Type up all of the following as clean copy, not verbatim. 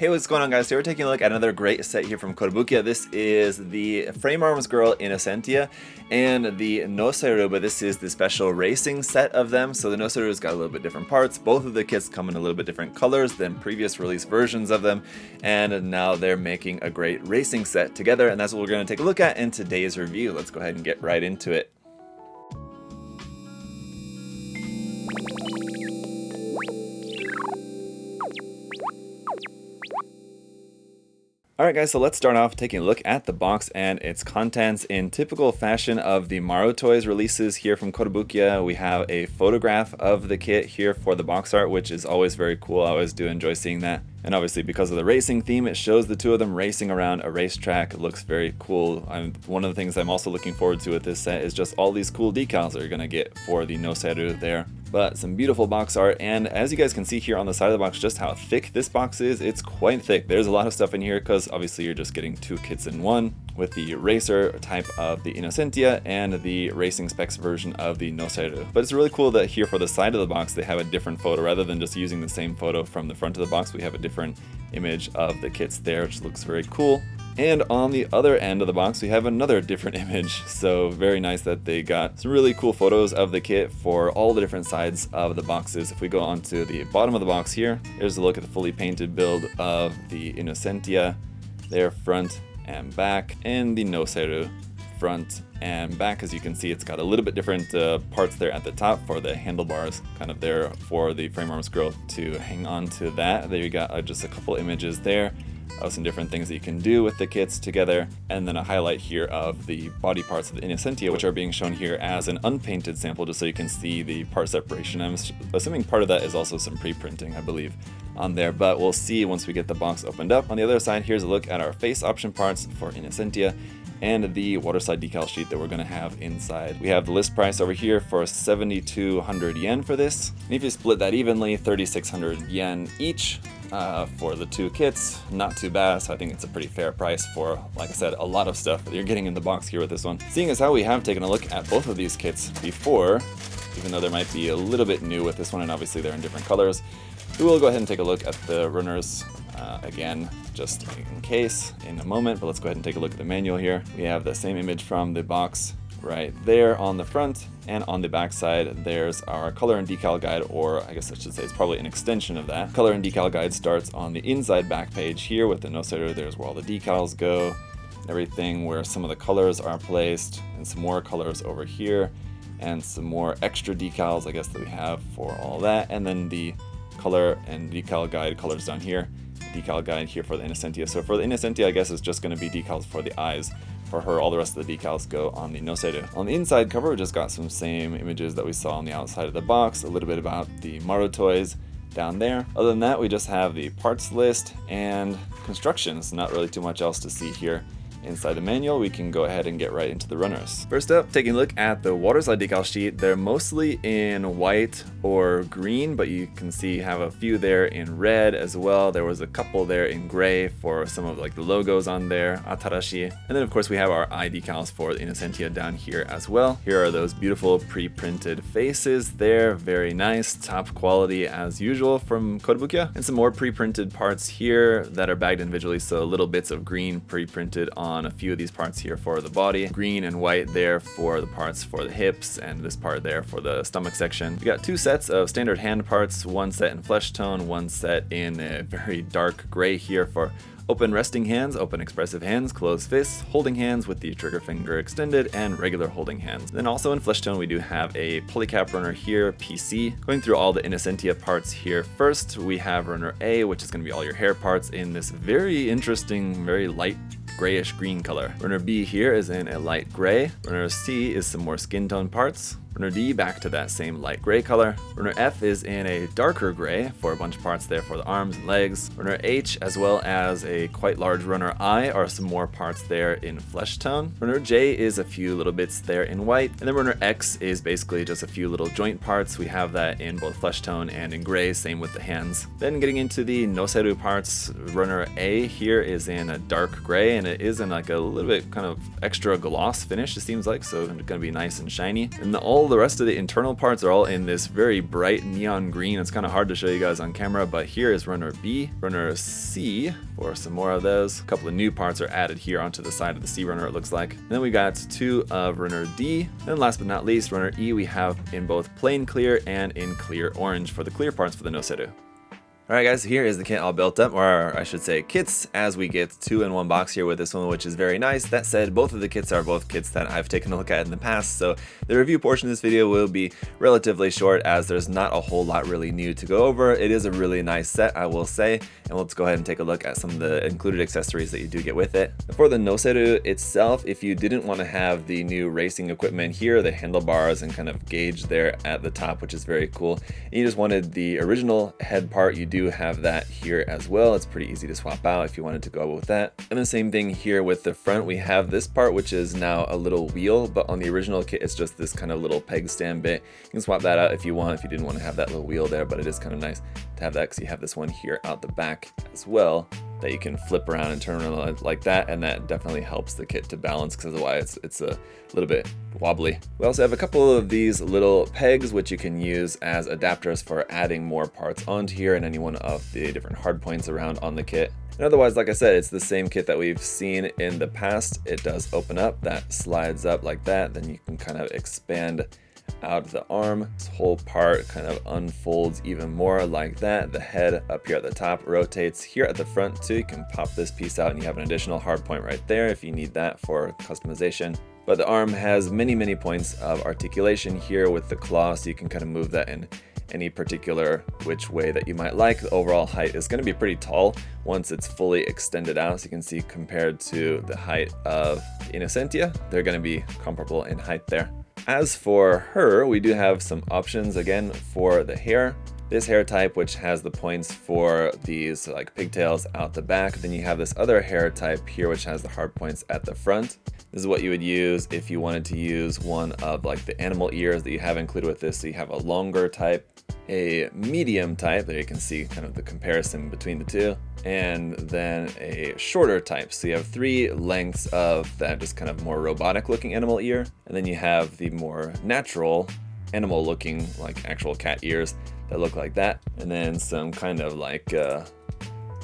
Hey, what's going on, guys? Today we're taking a look at another great set here from Kotobukiya. This is the Frame Arms Girl Innocentia and the Noseru, but this is the special racing set of them. So the Noseru's got a little bit different parts. Both of the kits come in a little bit different colors than previous release versions of them, and now they're making a great racing set together, and that's what we're going to take a look at in today's review. Let's go ahead and get right into it. Alright guys, so let's start off taking a look at the box and its contents. In typical fashion of the Maruttoys releases here from Kotobukiya, we have a photograph of the kit here for the box art, which is always very cool. I always do enjoy seeing that. And obviously because of the racing theme, it shows the two of them racing around a racetrack. It looks very cool. One of the things I'm also looking forward to with this set is just all these cool decals that you're going to get for the Noseru there. But some beautiful box art, and as you guys can see here on the side of the box just how thick this box is. It's quite thick. There's a lot of stuff in here because obviously you're just getting two kits in one, with the racer type of the Innocentia and the racing specs version of the Noseru. But it's really cool that here for the side of the box they have a different photo. Rather than just using the same photo from the front of the box, we have a different image of the kits there, which looks very cool. And on the other end of the box, we have another different image. So very nice that they got some really cool photos of the kit for all the different sides of the boxes. If we go onto the bottom of the box here, here's a look at the fully painted build of the Innocentia, their front and back, and the Noseru front and back. As you can see, it's got a little bit different parts there at the top for the handlebars, kind of there for the frame arms girl to hang on to that. There you got just a couple images there of some different things that you can do with the kits together, and then a highlight here of the body parts of the Innocentia, which are being shown here as an unpainted sample just so you can see the part separation. I'm assuming part of that is also some pre-printing, I believe, on there, but we'll see once we get the box opened up. On the other side, here's a look at our face option parts for Innocentia and the waterside decal sheet that we're going to have inside. We have the list price over here for 7,200 yen for this, and if you split that evenly, 3,600 yen each. For the two kits, not too bad, so I think it's a pretty fair price for, like I said, a lot of stuff that you're getting in the box here with this one. Seeing as how we have taken a look at both of these kits before, even though there might be a little bit new with this one, and obviously they're in different colors, we will go ahead and take a look at the runners again, just in case, in a moment, but let's go ahead and take a look at the manual here. We have the same image from the box right there on the front, and on the back side there's our color and decal guide, or I guess I should say it's probably an extension of that. Color and decal guide starts on the inside back page here with the Noseru. There's where all the decals go, everything where some of the colors are placed, and some more colors over here, and some more extra decals I guess that we have for all that, and then the color and decal guide colors down here, decal guide here for the Innocentia. So for the Innocentia, I guess it's just going to be decals for the eyes. For her, all the rest of the decals go on the Noseru. On the inside cover, we just got some same images that we saw on the outside of the box, a little bit about the Maruttoys down there. Other than that, we just have the parts list and constructions. Not really too much else to see here. Inside the manual, we can go ahead and get right into the runners. First up, taking a look at the waterside decal sheet. They're mostly in white or green, but you can see have a few there in red as well. There was a couple there in gray for some of like the logos on there, Atarashi. And then of course we have our eye decals for the Innocentia down here as well. Here are those beautiful pre-printed faces there, very nice, top quality as usual from Kotobukiya. And some more pre-printed parts here that are bagged individually, so little bits of green pre-printed on a few of these parts here for the body, green and white there for the parts for the hips, and this part there for the stomach section. We got two sets of standard hand parts, one set in flesh tone, one set in a very dark gray here for open resting hands, open expressive hands, closed fists, holding hands with the trigger finger extended, and regular holding hands. Then also in flesh tone we do have a polycap runner here, PC. Going through all the Innocentia parts here first, we have runner A, which is going to be all your hair parts in this very interesting, very light grayish green color. Runner B here is in a light gray. Runner C is some more skin tone parts. Runner D back to that same light gray color. Runner F is in a darker gray for a bunch of parts there for the arms and legs. Runner H, as well as a quite large runner I, are some more parts there in flesh tone. Runner J is a few little bits there in white. And then runner X is basically just a few little joint parts. We have that in both flesh tone and in gray, same with the hands. Then getting into the Noseru parts, runner A here is in a dark gray, and it is in like a little bit kind of extra gloss finish, it seems like, so it's gonna be nice and shiny. And all all the rest of the internal parts are all in this very bright neon green. It's kind of hard to show you guys on camera, but here is runner B, runner C, for some more of those. A couple of new parts are added here onto the side of the C runner, it looks like. And then we got 2 of runner D. And last but not least, runner E we have in both plain clear and in clear orange for the clear parts for the Noseru. Alright guys, here is the kit all built up, or I should say kits, as we get 2 in one box here with this one, which is very nice. That said, both of the kits are both kits that I've taken a look at in the past, so the review portion of this video will be relatively short as there's not a whole lot really new to go over. It is a really nice set, I will say, and let's go ahead and take a look at some of the included accessories that you do get with it. For the Noseru itself, if you didn't want to have the new racing equipment here, the handlebars and kind of gauge there at the top, which is very cool, and you just wanted the original head part, you do have that here as well. It's pretty easy to swap out if you wanted to go with that. And the same thing here with the front. We have this part which is now a little wheel, but on the original kit it's just this kind of little peg stand bit. You can swap that out if you want, if you didn't want to have that little wheel there, but it is kind of nice to have that because you have this one here out the back as well that you can flip around and turn around like that, and that definitely helps the kit to balance because otherwise it's a little bit wobbly. We also have a couple of these little pegs which you can use as adapters for adding more parts onto here and any one of the different hard points around on the kit. And otherwise, like I said, it's the same kit that we've seen in the past. It does open up, that slides up like that, then you can kind of expand out the arm. This whole part kind of unfolds even more like that. The head up here at the top rotates here at the front too. You can pop this piece out and you have an additional hard point right there if you need that for customization. But the arm has many points of articulation here with the claw, so you can kind of move that in any particular which way that you might like. The overall height is going to be pretty tall once it's fully extended out, so you can see compared to the height of Innocentia, they're going to be comparable in height there. As for her, we do have some options again for the hair. This hair type which has the points for these like pigtails out the back. Then you have this other hair type here which has the hard points at the front. This is what you would use if you wanted to use one of like the animal ears that you have included with this. So you have a longer type, a medium type, there you can see kind of the comparison between the two, and then a shorter type. So you have 3 lengths of that just kind of more robotic looking animal ear, and then you have the more natural animal looking like actual cat ears that look like that, and then some kind of like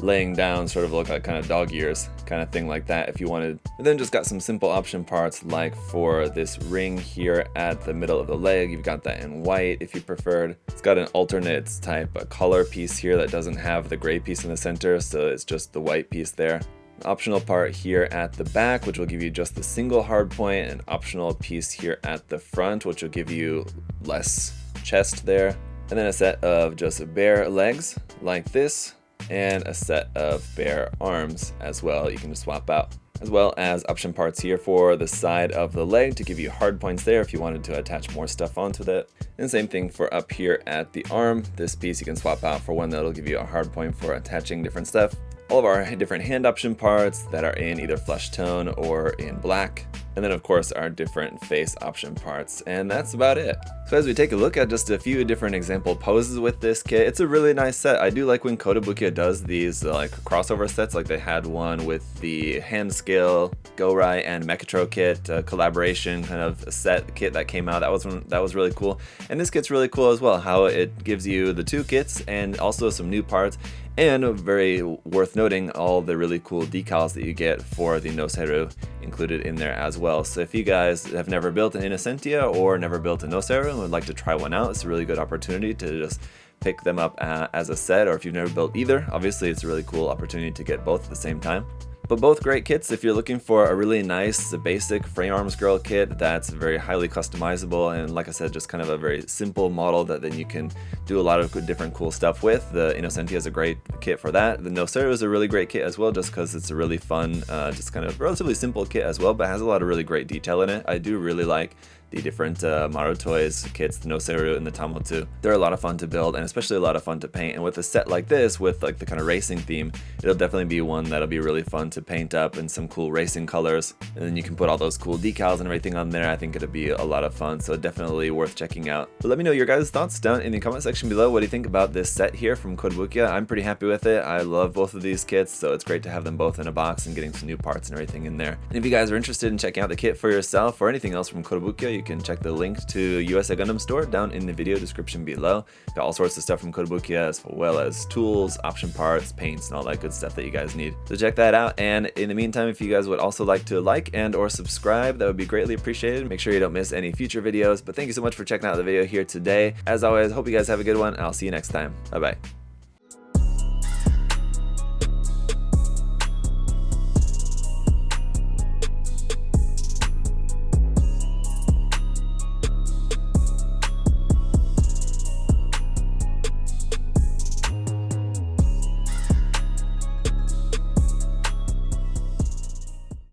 laying down sort of look like kind of dog ears kind of thing like that if you wanted. And then just got some simple option parts like for this ring here at the middle of the leg, you've got that in white if you preferred. It's got an alternate type of color piece here that doesn't have the gray piece in the center, so it's just the white piece there. An optional part here at the back which will give you just the single hard point, an optional piece here at the front which will give you less chest there, and then a set of just bare legs like this, and a set of bare arms as well you can just swap out, as well as option parts here for the side of the leg to give you hard points there if you wanted to attach more stuff onto that. And same thing for up here at the arm. This piece you can swap out for one that'll give you a hard point for attaching different stuff. All of our different hand option parts that are in either flesh tone or in black. And then of course our different face option parts, and that's about it. So as we take a look at just a few different example poses with this kit, it's a really nice set. I do like when Kotobukiya does these like crossover sets, like they had one with the hand scale Gorai and Mechatro kit collaboration kind of set kit that came out. That was really cool, and this kit's really cool as well, how it gives you the 2 kits and also some new parts. And very worth noting, all the really cool decals that you get for the Noseru included in there as well. So if you guys have never built an Innocentia or never built a Noseru and would like to try one out, it's a really good opportunity to just pick them up as a set, or if you've never built either, obviously it's a really cool opportunity to get both at the same time. But both great kits if you're looking for a really nice basic frame arms girl kit that's very highly customizable, and like I said, just kind of a very simple model that then you can do a lot of different cool stuff with. The Innocentia is a great kit for that. The Noseru is a really great kit as well, just because it's a really fun, just kind of relatively simple kit as well, but has a lot of really great detail in it. I do really like the different Maruttoys kits, the Noseru and the Tamotsu. They're a lot of fun to build and especially a lot of fun to paint. And with a set like this, with like the kind of racing theme, it'll definitely be one that'll be really fun to paint up in some cool racing colors. And then you can put all those cool decals and everything on there. I think it'll be a lot of fun, so definitely worth checking out. But let me know your guys' thoughts down in the comment section below. What do you think about this set here from Kotobukiya? I'm pretty happy with it. I love both of these kits, so it's great to have them both in a box and getting some new parts and everything in there. And if you guys are interested in checking out the kit for yourself or anything else from Kotobukiya, you can check the link to USA Gundam Store down in the video description below. Got all sorts of stuff from Kotobukiya, as well as tools, option parts, paints, and all that good stuff that you guys need. So check that out, and in the meantime, if you guys would also like to like and or subscribe, that would be greatly appreciated. Make sure you don't miss any future videos, but thank you so much for checking out the video here today. As always, hope you guys have a good one, and I'll see you next time. Bye bye.